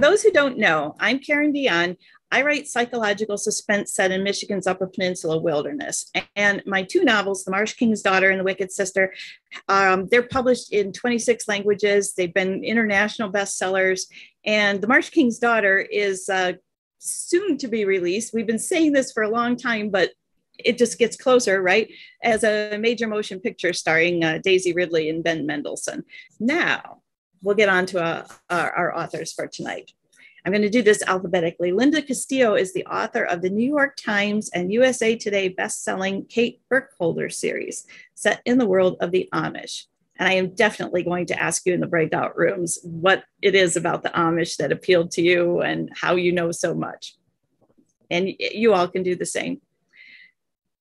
those who don't know, I'm Karen Dion. I write psychological suspense set in Michigan's Upper Peninsula wilderness. And my two novels, The Marsh King's Daughter and The Wicked Sister, they're published in 26 languages. They've been international bestsellers. And The Marsh King's Daughter is soon to be released. We've been saying this for a long time, but it just gets closer, right? As a major motion picture starring Daisy Ridley and Ben Mendelsohn. Now, we'll get on to our authors for tonight. I'm going to do this alphabetically. Linda Castillo is the author of the New York Times and USA Today best-selling Kate Burkholder series, set in the world of the Amish. And I am definitely going to ask you in the breakout rooms what it is about the Amish that appealed to you and how you know so much. And you all can do the same.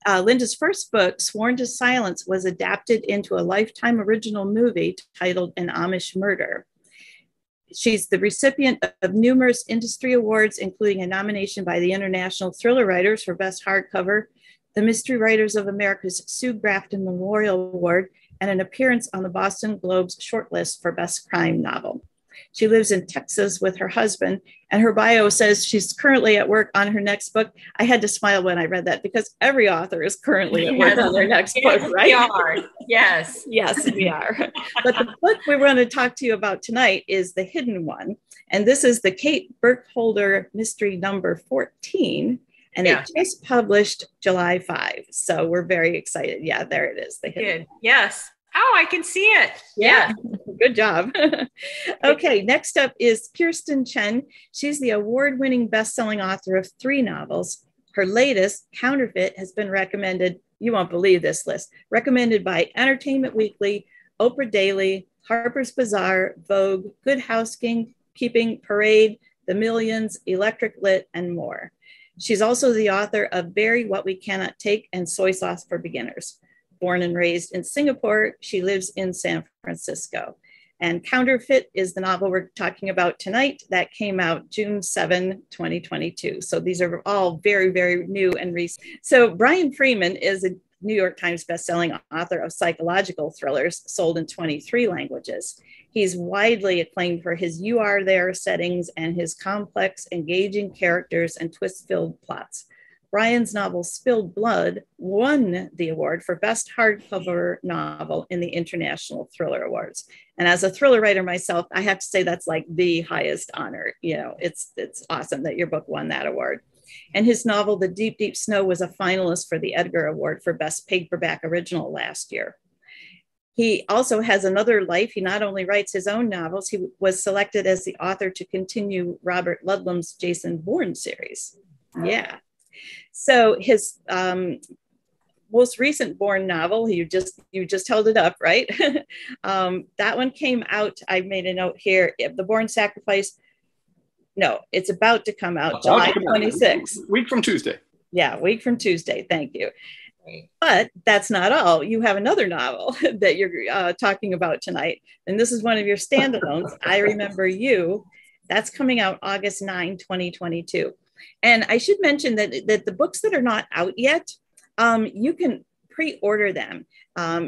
Linda's first book, Sworn to Silence, was adapted into a Lifetime original movie titled An Amish Murder. She's the recipient of numerous industry awards, including a nomination by the International Thriller Writers for Best Hardcover, the Mystery Writers of America's Sue Grafton Memorial Award, and an appearance on the Boston Globe's shortlist for Best Crime Novel. She lives in Texas with her husband, and her bio says she's currently at work on her next book. I had to smile when I read that because every author is currently at work on their next book, right? We are. Yes. Yes, we are. But the book we're going to talk to you about tonight is The Hidden One. And this is the Kate Burkholder mystery number 14. And it just published July 5. So we're very excited. Yeah, there it is. The Hidden One. Yes. Oh, I can see it. Yeah. Good job. Okay, next up is Kirstin Chen. She's the award-winning best-selling author of 3 novels. Her latest, Counterfeit, has been recommended, you won't believe this list, recommended by Entertainment Weekly, Oprah Daily, Harper's Bazaar, Vogue, Good Housekeeping, Parade, The Millions, Electric Lit, and more. She's also the author of Bury What We Cannot Take and Soy Sauce for Beginners. Born and raised in Singapore, she lives in San Francisco. And Counterfeit is the novel we're talking about tonight. That came out June 7, 2022. So these are all very, very new and recent. So Brian Freeman is a New York Times bestselling author of psychological thrillers sold in 23 languages. He's widely acclaimed for his You Are There settings and his complex, engaging characters and twist-filled plots. Brian's novel Spilled Blood won the award for Best Hardcover Novel in the International Thriller Awards. And as a thriller writer myself, I have to say that's like the highest honor. You know, it's awesome that your book won that award. And his novel, The Deep, Deep Snow, was a finalist for the Edgar Award for Best Paperback Original last year. He also has another life. He not only writes his own novels, he was selected as the author to continue Robert Ludlum's Jason Bourne series. Yeah. So his most recent Bourne novel, you just held it up, right? That one came out. I made a note here. The Bourne Sacrifice. No, it's about to come out July 26th. Week from Tuesday. Yeah, week from Tuesday. Thank you. But that's not all. You have another novel that you're talking about tonight. And this is one of your standalones, I Remember You. That's coming out August 9, 2022. And I should mention that the books that are not out yet, you can pre-order them.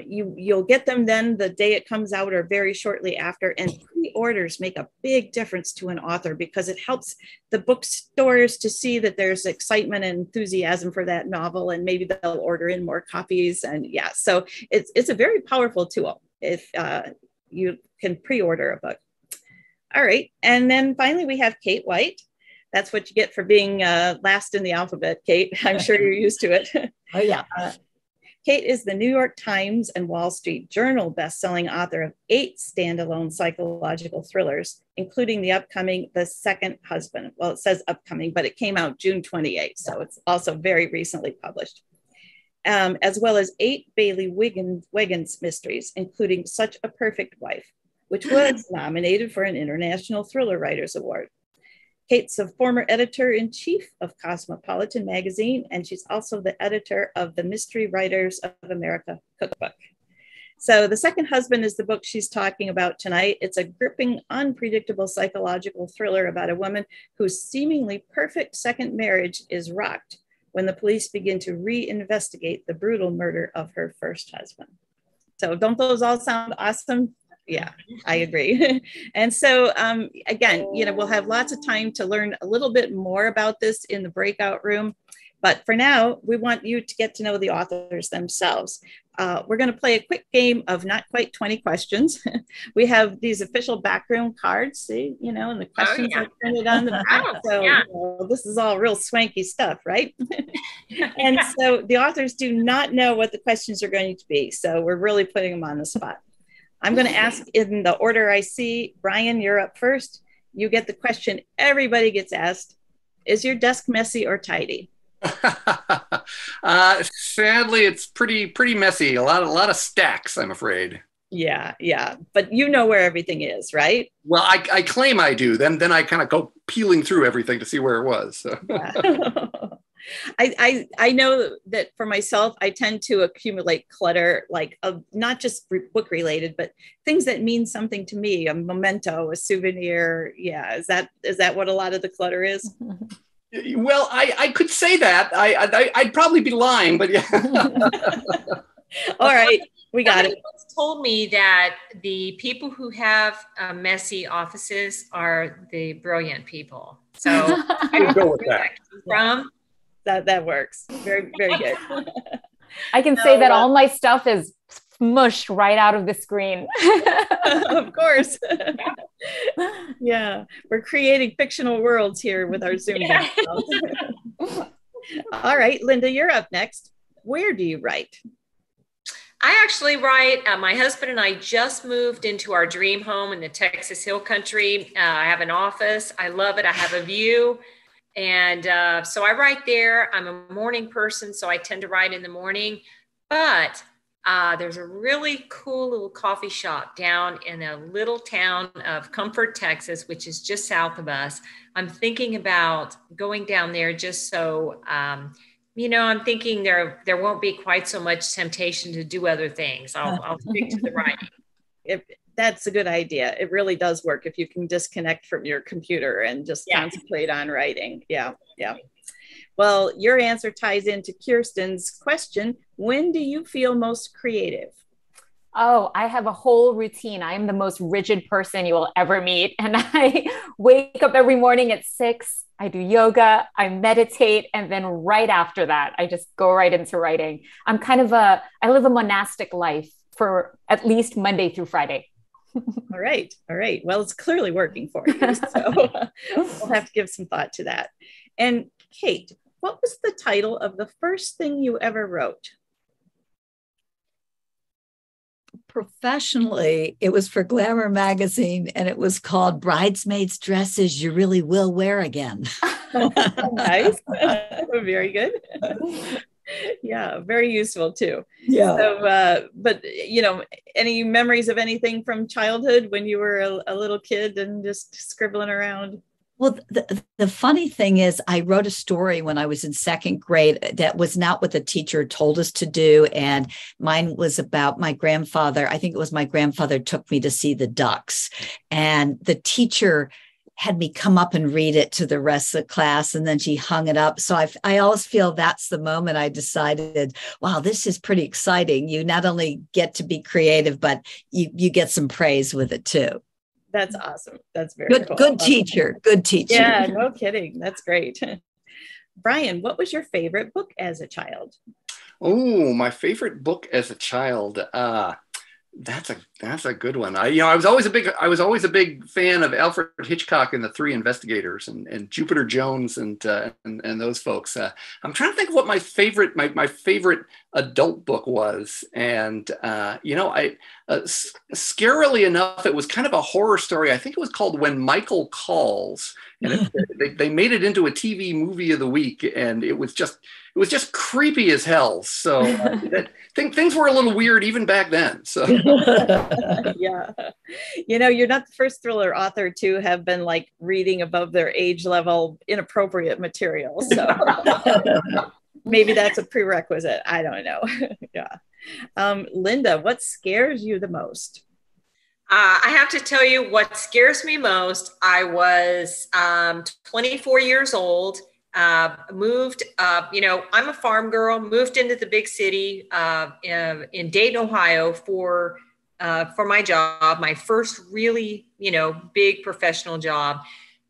You'll get them then the day it comes out or very shortly after. And pre-orders make a big difference to an author because it helps the bookstores to see that there's excitement and enthusiasm for that novel, and maybe they'll order in more copies. And yeah, so it's a very powerful tool if you can pre-order a book. All right, and then finally we have Kate White. That's what you get for being last in the alphabet, Kate. I'm sure you're used to it. Oh, yeah. Kate is the New York Times and Wall Street Journal bestselling author of 8 standalone psychological thrillers, including the upcoming The Second Husband. Well, it says upcoming, but it came out June 28th, so it's also very recently published. As well as 8 Bailey Wiggins mysteries, including Such a Perfect Wife, which was nominated for an International Thriller Writers Award. Kate's a former editor-in-chief of Cosmopolitan magazine, and she's also the editor of the Mystery Writers of America cookbook. So The Second Husband is the book she's talking about tonight. It's a gripping, unpredictable psychological thriller about a woman whose seemingly perfect second marriage is rocked when the police begin to reinvestigate the brutal murder of her first husband. So don't those all sound awesome? Yeah, I agree. And so, again, we'll have lots of time to learn a little bit more about this in the breakout room. But for now, we want you to get to know the authors themselves. We're going to play a quick game of not quite 20 questions. We have these official backroom cards, see, and the questions are printed on the back. So this is all real swanky stuff, right? And so the authors do not know what the questions are going to be. So we're really putting them on the spot. I'm going to ask in the order I see. Brian, you're up first. You get the question everybody gets asked. Is your desk messy or tidy? Sadly, it's pretty messy. A lot of stacks, I'm afraid. Yeah. But you know where everything is, right? Well, I claim I do. Then I kind of go peeling through everything to see where it was. So. Yeah. I know that for myself, I tend to accumulate clutter, like not just book related, but things that mean something to me, a memento, a souvenir. Yeah. Is that what a lot of the clutter is? Well, I could say that. I'd probably be lying, but yeah. All right, we got it. Told me that the people who have messy offices are the brilliant people. So I go with that. From that works. Very, very good. I can say that all my stuff is smushed right out of the screen. Of course. Yeah, we're creating fictional worlds here with our Zoom. Yeah. All right, Linda, you're up next. Where do you write? I actually write. My husband and I just moved into our dream home in the Texas Hill Country. I have an office. I love it. I have a view. And so I write there. I'm a morning person, so I tend to write in the morning. But there's a really cool little coffee shop down in a little town of Comfort, Texas, which is just south of us. I'm thinking about going down there just so, I'm thinking there won't be quite so much temptation to do other things. I'll stick to the writing. That's a good idea. It really does work if you can disconnect from your computer and just concentrate on writing. Yeah. Well, your answer ties into Kirstin's question. When do you feel most creative? Oh, I have a whole routine. I am the most rigid person you will ever meet. And I wake up every morning at 6. I do yoga, I meditate. And then right after that, I just go right into writing. I live a monastic life for at least Monday through Friday. All right. Well, it's clearly working for you. So we'll have to give some thought to that. And Kate, what was the title of the first thing you ever wrote? Professionally, it was for Glamour magazine, and it was called Bridesmaids Dresses You Really Will Wear Again. Nice. Very good. Yeah, very useful too. Yeah. So, but any memories of anything from childhood when you were a little kid and just scribbling around? Well, the funny thing is, I wrote a story when I was in second grade that was not what the teacher told us to do. And mine was about my grandfather. I think it was my grandfather took me to see the ducks. And the teacher had me come up and read it to the rest of the class, and then she hung it up. So I always feel that's the moment I decided, wow, this is pretty exciting. You not only get to be creative, but you get some praise with it too. That's awesome. That's very good. Cool. Good teacher. Good teacher. Yeah, no kidding. That's great. Brian, what was your favorite book as a child? Oh, my favorite book as a child. That's a good one. I was always a big fan of Alfred Hitchcock and the Three Investigators and Jupiter Jones and those folks. I'm trying to think of what my favorite adult book was, and scarily enough, it was kind of a horror story. I think it was called When Michael Calls, and they made it into a TV movie of the week, and it was just creepy as hell. So things were a little weird even back then. So yeah, you're not the first thriller author to have been like reading above their age level inappropriate material. So maybe that's a prerequisite. I don't know. Yeah. Linda, what scares you the most? I have to tell you what scares me most. I was 24 years old. Moved, I'm a farm girl, moved into the big city in Dayton, Ohio for for my job, my first really, big professional job.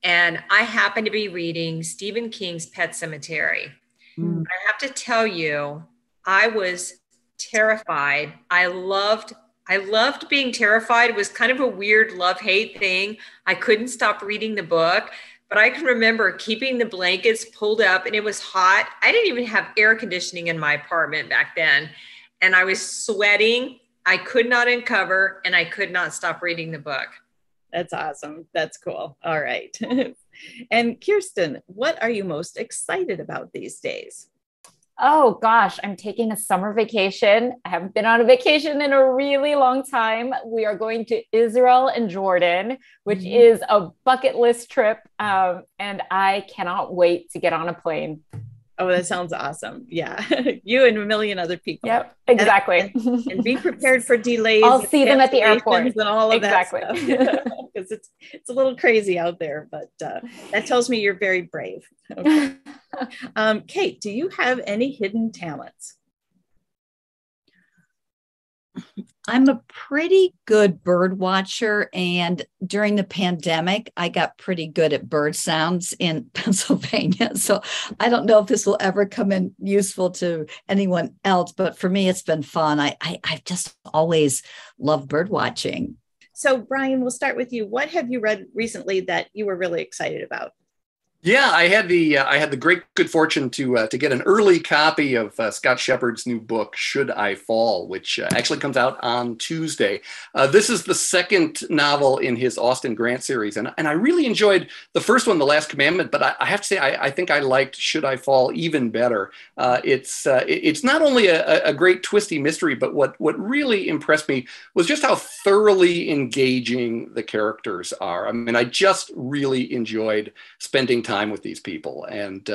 And I happened to be reading Stephen King's Pet Sematary. I have to tell you, I was terrified. I loved being terrified. It was kind of a weird love-hate thing. I couldn't stop reading the book, but I can remember keeping the blankets pulled up, and it was hot. I didn't even have air conditioning in my apartment back then. And I was sweating. I could not uncover, and I could not stop reading the book. That's awesome. That's cool. All right. And Kirstin, what are you most excited about these days? Oh gosh, I'm taking a summer vacation. I haven't been on a vacation in a really long time. We are going to Israel and Jordan, which is a bucket list trip. And I cannot wait to get on a plane. Oh, that sounds awesome. Yeah. You and a million other people. Yep, exactly. And be prepared for delays. I'll see them at the airport. And all of exactly. That stuff. Because it's a little crazy out there, but that tells me you're very brave. Okay. Kate, do you have any hidden talents? I'm a pretty good bird watcher, and during the pandemic, I got pretty good at bird sounds in Pennsylvania. So I don't know if this will ever come in useful to anyone else, but for me, it's been fun. I've just always loved bird watching. So Brian, we'll start with you. What have you read recently that you were really excited about? Yeah, I had the great good fortune to get an early copy of Scott Shepherd's new book, Should I Fall, which actually comes out on Tuesday. This is the second novel in his Austin Grant series, and I really enjoyed the first one, The Last Commandment. But I have to say, I think I liked Should I Fall even better. It's not only a great twisty mystery, but what really impressed me was just how thoroughly engaging the characters are. I mean, I just really enjoyed spending time with these people, and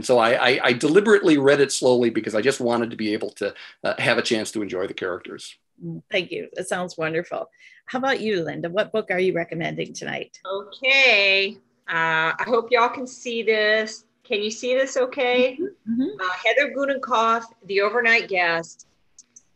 so I deliberately read it slowly because I just wanted to be able to have a chance to enjoy the characters. Thank you. That sounds wonderful. How about you, Linda? What book are you recommending tonight? Okay. I hope y'all can see this. Can you see this okay? Heather Gudenkoff, The Overnight Guest.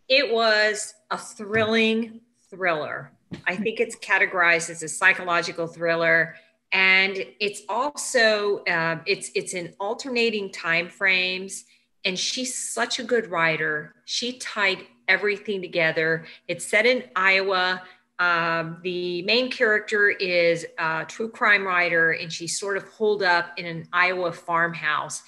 It was a thrilling thriller. I think it's categorized as a psychological thriller. And it's also, it's in alternating time frames. And she's such a good writer. She tied everything together. It's set in Iowa. The main character is a true crime writer, and she's sort of holed up in an Iowa farmhouse.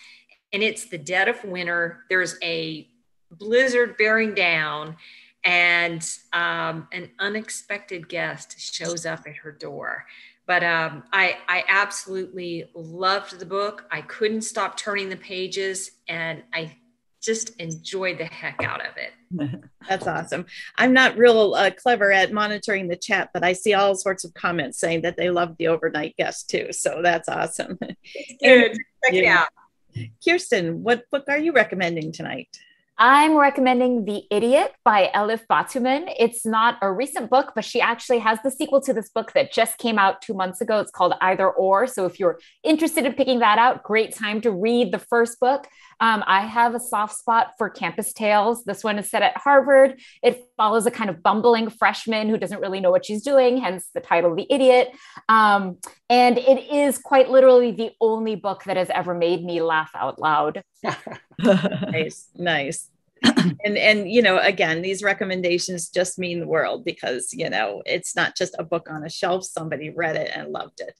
And it's the dead of winter. There's a blizzard bearing down, and an unexpected guest shows up at her door. But I absolutely loved the book. I couldn't stop turning the pages, and I just enjoyed the heck out of it. That's awesome. I'm not real clever at monitoring the chat, but I see all sorts of comments saying that they love The Overnight Guest too. So that's awesome. It's good. Check it out. Kirstin, what book are you recommending tonight? I'm recommending The Idiot by Elif Batuman. It's not a recent book, but she actually has the sequel to this book that just came out 2 months ago. It's called Either Or. So if you're interested in picking that out, great time to read the first book. I have a soft spot for campus tales. This one is set at Harvard. It follows a kind of bumbling freshman who doesn't really know what she's doing, hence the title, The Idiot. And it is quite literally the only book that has ever made me laugh out loud. Nice. And again, these recommendations just mean the world because, it's not just a book on a shelf. Somebody read it and loved it.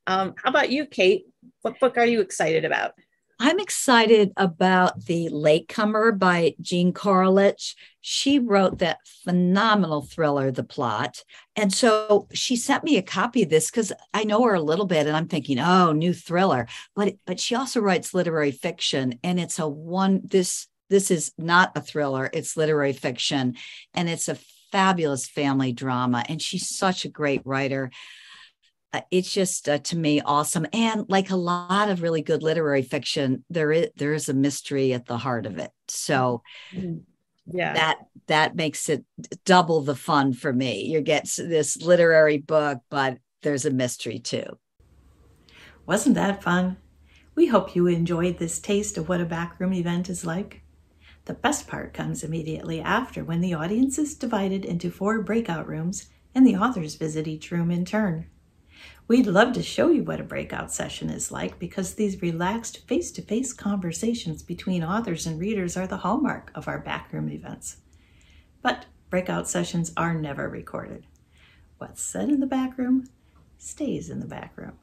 How about you, Kate? What book are you excited about? I'm excited about The Latecomer by Jean Korelitz. She wrote that phenomenal thriller, The Plot. And so she sent me a copy of this because I know her a little bit and I'm thinking, oh, new thriller. But she also writes literary fiction, and it's this is not a thriller, it's literary fiction, and it's a fabulous family drama. And she's such a great writer. It's just, to me, awesome. And like a lot of really good literary fiction, there is a mystery at the heart of it. So yeah, that makes it double the fun for me. You get this literary book, but there's a mystery too. Wasn't that fun? We hope you enjoyed this taste of what a backroom event is like. The best part comes immediately after, when the audience is divided into 4 breakout rooms and the authors visit each room in turn. We'd love to show you what a breakout session is like, because these relaxed face-to-face conversations between authors and readers are the hallmark of our backroom events. But breakout sessions are never recorded. What's said in the backroom stays in the backroom.